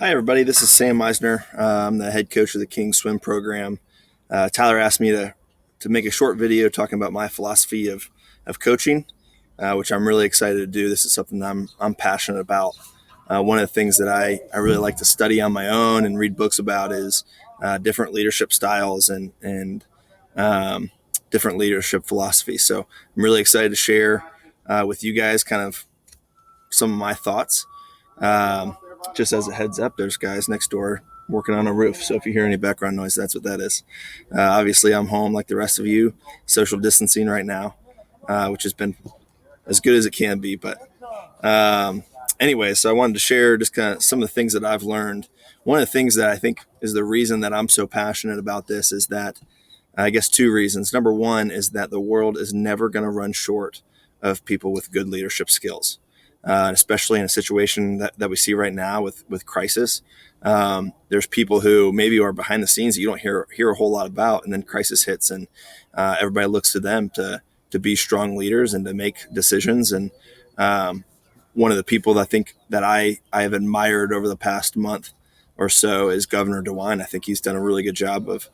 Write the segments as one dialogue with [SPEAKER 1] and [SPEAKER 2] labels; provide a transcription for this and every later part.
[SPEAKER 1] Hi, everybody. This is Sam Meisner. I'm the head coach of the King Swim program. Tyler asked me to make a short video talking about my philosophy of coaching, which I'm really excited to do. This is something I'm passionate about. One of the things that I really like to study on my own and read books about is different leadership styles and different leadership philosophies. So I'm really excited to share with you guys kind of some of my thoughts. Um, just as a heads up, there's guys next door working on a roof. So if you hear any background noise, that's what that is. Obviously, I'm home like the rest of you, social distancing right now, which has been as good as it can be. But anyway, so I wanted to share just kind of some of the things that I've learned. One of the things that I think is the reason that I'm so passionate about this is that I guess two reasons. Number one is that the world is never going to run short of people with good leadership skills, especially in a situation that we see right now with crisis. There's people who maybe are behind the scenes that you don't hear a whole lot about, and then crisis hits, and everybody looks to them to be strong leaders and to make decisions. And one of the people that I think that I have admired over the past month or so is Governor DeWine. I think he's done a really good job of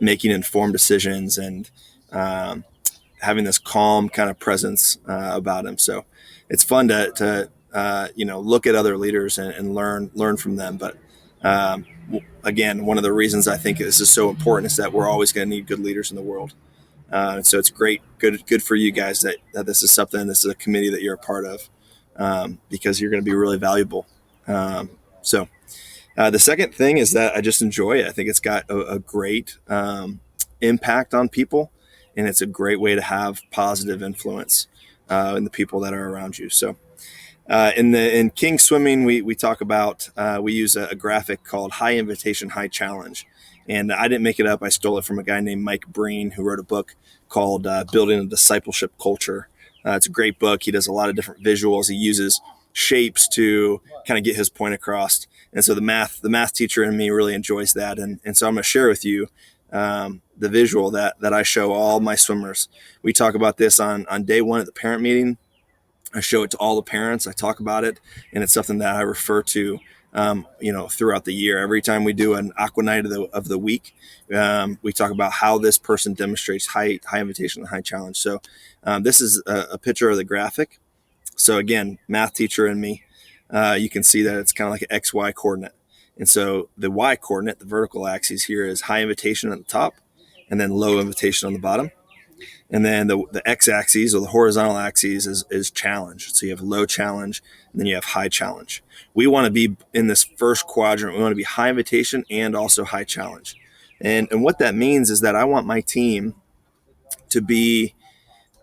[SPEAKER 1] making informed decisions and having this calm kind of presence about him. So it's fun to look at other leaders and learn from them. But again, one of the reasons I think this is so important is that we're always going to need good leaders in the world. So it's good for you guys that this is something. This is a committee that you're a part of because you're going to be really valuable. So the second thing is that I just enjoy it. I think it's got a great impact on people, and it's a great way to have positive influence in the people that are around you. So in King Swimming, we talk about we use a graphic called High Invitation, High Challenge, and I didn't make it up. I stole it from a guy named Mike Breen, who wrote a book called Building a Discipleship Culture. It's a great book. He does a lot of different visuals. He uses shapes to kind of get his point across. And so the math teacher in me really enjoys that. And so I'm going to share with you the visual that I show all my swimmers. We talk about this on day one at the parent meeting. I show it to all the parents. I talk about it, and it's something that I refer to, throughout the year. Every time we do an aqua night of the week, we talk about how this person demonstrates high invitation and high challenge. So this is a picture of the graphic. So again, math teacher in me, you can see that it's kind of like an XY coordinate. And so the Y coordinate, the vertical axis here, is high invitation at the top and then low invitation on the bottom. And then the x-axis or the horizontal axis is challenge. So you have low challenge, and then you have high challenge. We want to be in this first quadrant. We want to be high invitation and also high challenge. And what that means is that I want my team to be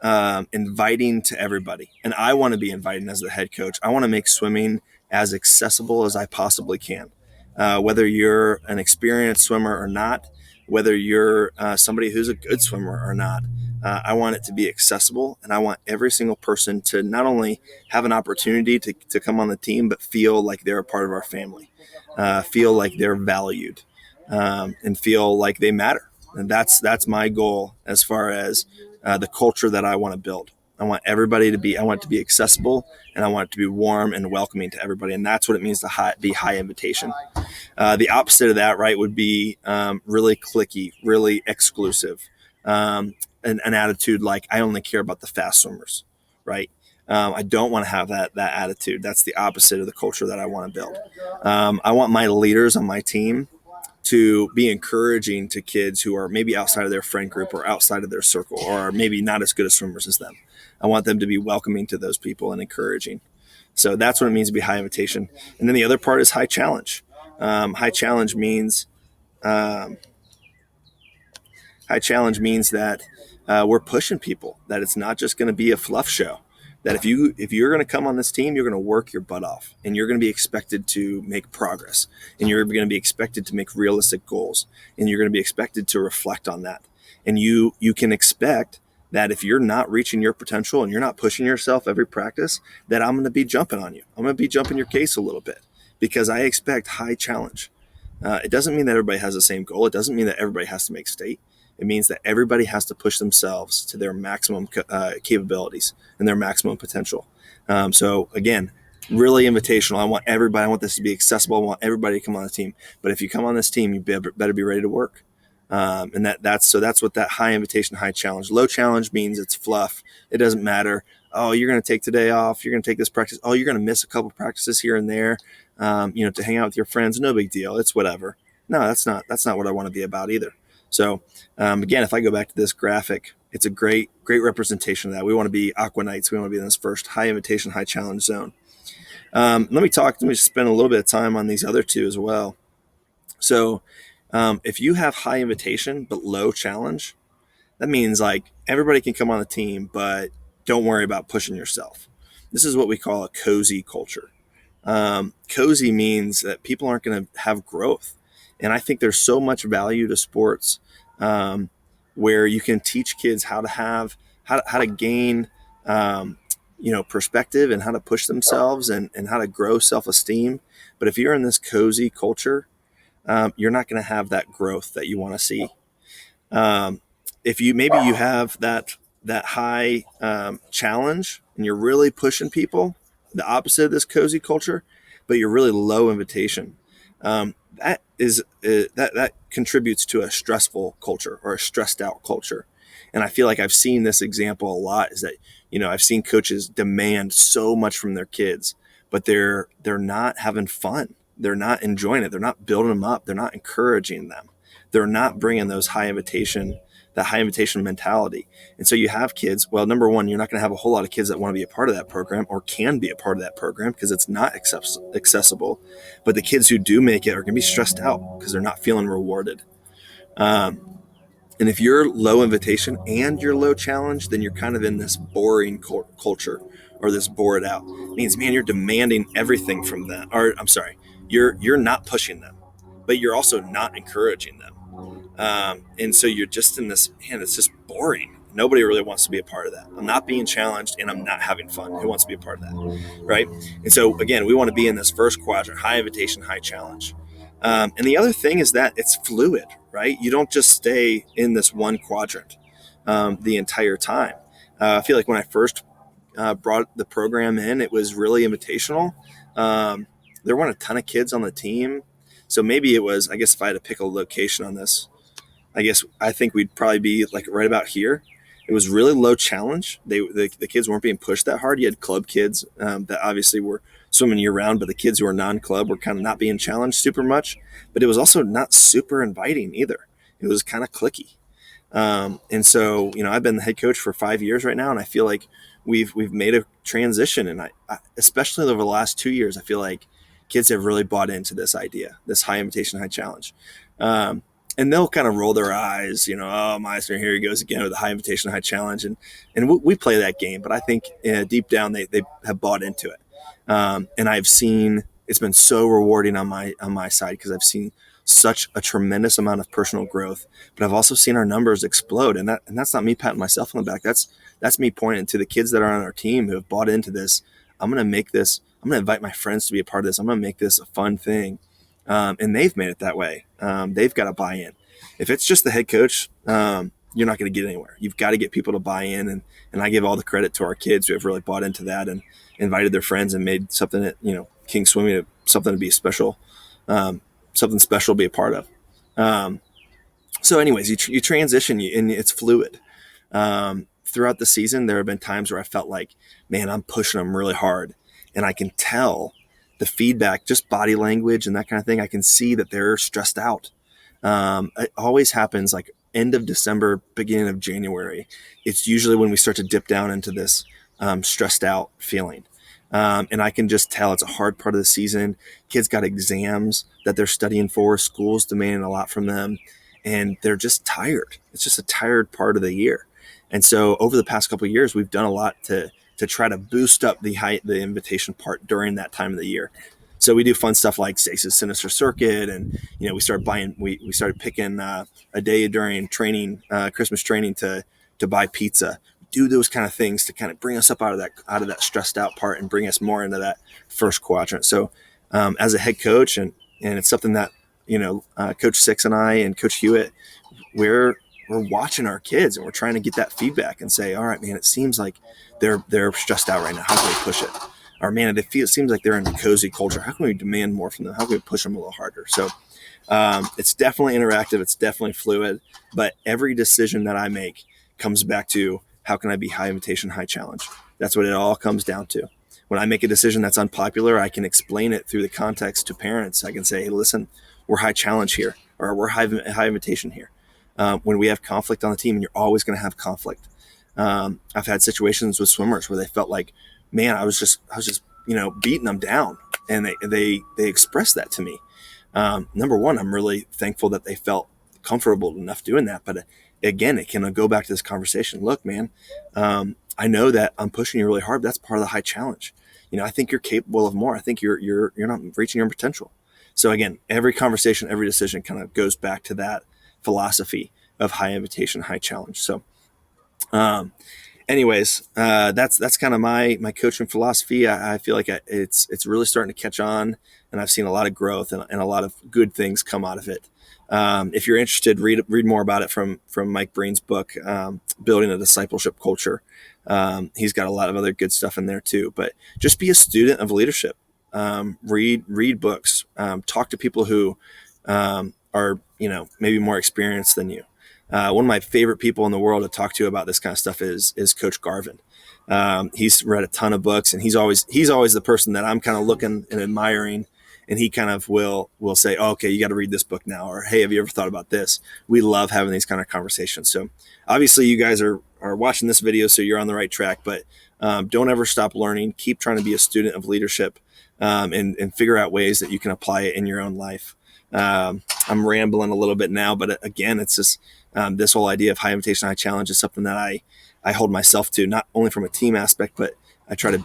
[SPEAKER 1] inviting to everybody. And I want to be inviting as the head coach. I want to make swimming as accessible as I possibly can. Whether you're an experienced swimmer or not, whether you're somebody who's a good swimmer or not, I want it to be accessible, and I want every single person to not only have an opportunity to come on the team, but feel like they're a part of our family, feel like they're valued, and feel like they matter. And that's my goal as far as the culture that I want to build. I want it to be accessible, and I want it to be warm and welcoming to everybody. And that's what it means to be high invitation. The opposite of that, right, would be really cliquey, really exclusive. An attitude like I only care about the fast swimmers, right? I don't want to have that attitude. That's the opposite of the culture that I want to build. I want my leaders on my team to be encouraging to kids who are maybe outside of their friend group or outside of their circle or maybe not as good as swimmers as them. I want them to be welcoming to those people and encouraging. So that's what it means to be high invitation. And then the other part is high challenge. High challenge means that we're pushing people, that it's not just going to be a fluff show, that if you're going to come on this team, you're going to work your butt off, and you're going to be expected to make progress, and you're going to be expected to make realistic goals, and you're going to be expected to reflect on that. And you can expect that if you're not reaching your potential and you're not pushing yourself every practice, that I'm going to be jumping on you. I'm going to be jumping your case a little bit because I expect high challenge. It doesn't mean that everybody has the same goal. It doesn't mean that everybody has to make state. It means that everybody has to push themselves to their maximum capabilities and their maximum potential. So again, really invitational. I want everybody. I want this to be accessible. I want everybody to come on the team. But if you come on this team, you better be ready to work. And that's what that high invitation, high challenge. Low challenge means it's fluff. It doesn't matter. Oh, you're going to take today off. You're going to take this practice. Oh, you're going to miss a couple practices here and there. To hang out with your friends. No big deal. It's whatever. No, that's not what I want to be about either. So again, if I go back to this graphic, it's a great representation of that. We want to be Aqua Knights. We want to be in this first high invitation, high challenge zone. Let me spend a little bit of time on these other two as well. So if you have high invitation but low challenge, that means like everybody can come on the team, but don't worry about pushing yourself. This is what we call a cozy culture. Cozy means that people aren't going to have growth. And I think there's so much value to sports where you can teach kids how to gain perspective and how to push themselves and how to grow self-esteem. But if you're in this cozy culture, you're not going to have that growth that you want to see. If you have that high challenge and you're really pushing people, the opposite of this cozy culture, but you're really low invitation. That contributes to a stressful culture or a stressed out culture. And I feel like I've seen this example a lot is that, I've seen coaches demand so much from their kids, but they're not having fun. They're not enjoying it. They're not building them up. They're not encouraging them. They're not bringing that high invitation mentality. And so you have kids. Well, number one, you're not going to have a whole lot of kids that want to be a part of that program or can be a part of that program because it's not accessible. But the kids who do make it are going to be stressed out because they're not feeling rewarded. And if you're low invitation and you're low challenge, then you're kind of in this boring culture or this bored out. It means, man, you're demanding everything from them. Or I'm sorry, you're not pushing them, but you're also not encouraging them. And so you're just in this, man, it's just boring. Nobody really wants to be a part of that. I'm not being challenged and I'm not having fun. Who wants to be a part of that? Right. And so again, we want to be in this first quadrant, high invitation, high challenge. And the other thing is that it's fluid, right? You don't just stay in this one quadrant the entire time. I feel like when I first brought the program in, it was really invitational. There weren't a ton of kids on the team. So maybe it was, I guess if I had to pick a location on this, I think we'd probably be like right about here. It was really low challenge. The kids weren't being pushed that hard. You had club kids that obviously were swimming year round, but the kids who were non-club were kind of not being challenged super much. But it was also not super inviting either. It was kind of cliquey. And so, I've been the head coach for 5 years right now, and I feel like we've made a transition. And I especially over the last 2 years, I feel like kids have really bought into this idea, this high invitation, high challenge. And they'll kind of roll their eyes, oh, Meisner, here he goes again with the high invitation, high challenge. And we play that game, but I think deep down they have bought into it. And I've seen it's been so rewarding on my side because I've seen such a tremendous amount of personal growth, but I've also seen our numbers explode. And that's not me patting myself on the back. That's me pointing to the kids that are on our team who have bought into this. I'm going to invite my friends to be a part of this. I'm going to make this a fun thing. And they've made it that way. They've got to buy in. If it's just the head coach, you're not going to get anywhere. You've got to get people to buy in. And I give all the credit to our kids who have really bought into that and invited their friends and made something that, King Swimming, something to be special, something special to be a part of. So anyways, you transition and it's fluid. Throughout the season, there have been times where I felt like, man, I'm pushing them really hard. And I can tell the feedback, just body language and that kind of thing. I can see that they're stressed out. It always happens like end of December, beginning of January. It's usually when we start to dip down into this stressed out feeling. And I can just tell it's a hard part of the season. Kids got exams that they're studying for. School's demanding a lot from them. And they're just tired. It's just a tired part of the year. And so over the past couple of years, we've done a lot to try to boost up the invitation part during that time of the year. So we do fun stuff like Stace's Sinister Circuit, and we started picking a day during training, Christmas training, to buy pizza. Do those kind of things to kind of bring us up out of that stressed out part and bring us more into that first quadrant. So as a head coach, and it's something that Coach Six and I and Coach Hewitt, we're watching our kids and we're trying to get that feedback and say, all right, man, it seems like they're stressed out right now. How can we push it? or man, it seems like they're in a cozy culture. How can we demand more from them? How can we push them a little harder? So it's definitely interactive. It's definitely fluid, but every decision that I make comes back to how can I be high invitation, high challenge? That's what it all comes down to. When I make a decision that's unpopular, I can explain it through the context to parents. I can say, hey, listen, we're high challenge here, or we're high invitation here. When we have conflict on the team, and you're always going to have conflict. I've had situations with swimmers where they felt like, man, I was just, beating them down, and they expressed that to me. Number one, I'm really thankful that they felt comfortable enough doing that. But again, it can go back to this conversation. Look, man, I know that I'm pushing you really hard, but that's part of the high challenge. I think you're capable of more. I think you're not reaching your potential. So again, every conversation, every decision kind of goes back to that philosophy of high invitation, high challenge. So, that's kind of my coaching philosophy. I feel like it's really starting to catch on, and I've seen a lot of growth and a lot of good things come out of it. If you're interested, read more about it from Mike Breen's book, Building a Discipleship Culture. He's got a lot of other good stuff in there too. But just be a student of leadership. Read books. Talk to people who are maybe more experienced than you. One of my favorite people in the world to talk to about this kind of stuff is Coach Garvin. He's read a ton of books, and he's always the person that I'm kind of looking and admiring. And he kind of will say, oh, okay, you got to read this book now. Or, hey, have you ever thought about this? We love having these kind of conversations. So obviously you guys are watching this video, so you're on the right track, but don't ever stop learning. Keep trying to be a student of leadership, and figure out ways that you can apply it in your own life. I'm rambling a little bit now, but again, it's just this whole idea of high invitation, high challenge is something that I hold myself to, not only from a team aspect, but I try to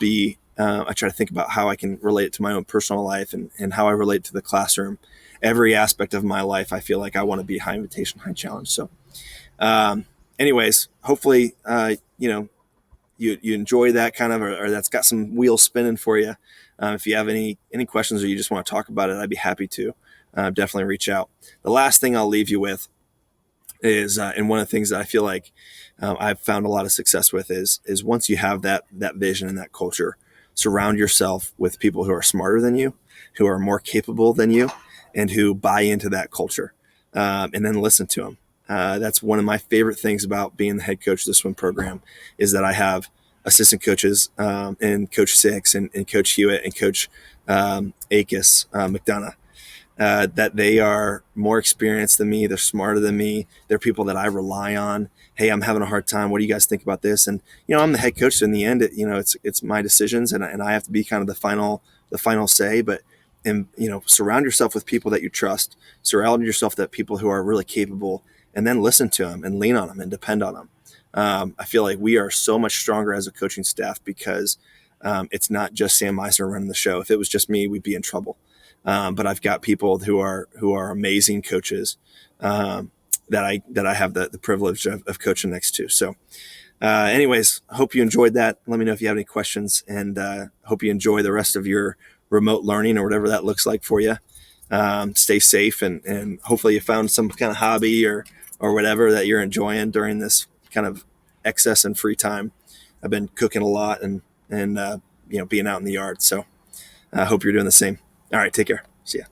[SPEAKER 1] think about how I can relate it to my own personal life and how I relate to the classroom. Every aspect of my life, I feel like I want to be high invitation, high challenge. So, hopefully, you enjoy that kind of, or that's got some wheels spinning for you. If you have any questions or you just want to talk about it, I'd be happy to. Definitely reach out. The last thing I'll leave you with is, and one of the things that I feel like I've found a lot of success with is once you have that vision and that culture, surround yourself with people who are smarter than you, who are more capable than you, and who buy into that culture, and then listen to them. That's one of my favorite things about being the head coach of the swim program, is that I have assistant coaches, and Coach Six and Coach Hewitt and Coach Akis McDonough. That they are more experienced than me. They're smarter than me. They're people that I rely on. Hey, I'm having a hard time. What do you guys think about this? And, I'm the head coach. So in the end, it's my decisions, and I have to be kind of the final say, but, surround yourself with people that you trust, surround yourself with people who are really capable, and then listen to them and lean on them and depend on them. I feel like we are so much stronger as a coaching staff because it's not just Sam Meisner running the show. If it was just me, we'd be in trouble. But I've got people who are amazing coaches that I have the privilege of coaching next to. So, I hope you enjoyed that. Let me know if you have any questions, and hope you enjoy the rest of your remote learning or whatever that looks like for you. Stay safe, and hopefully you found some kind of hobby or whatever that you're enjoying during this kind of excess and free time. I've been cooking a lot and being out in the yard. So I hope you're doing the same. All right, take care. See ya.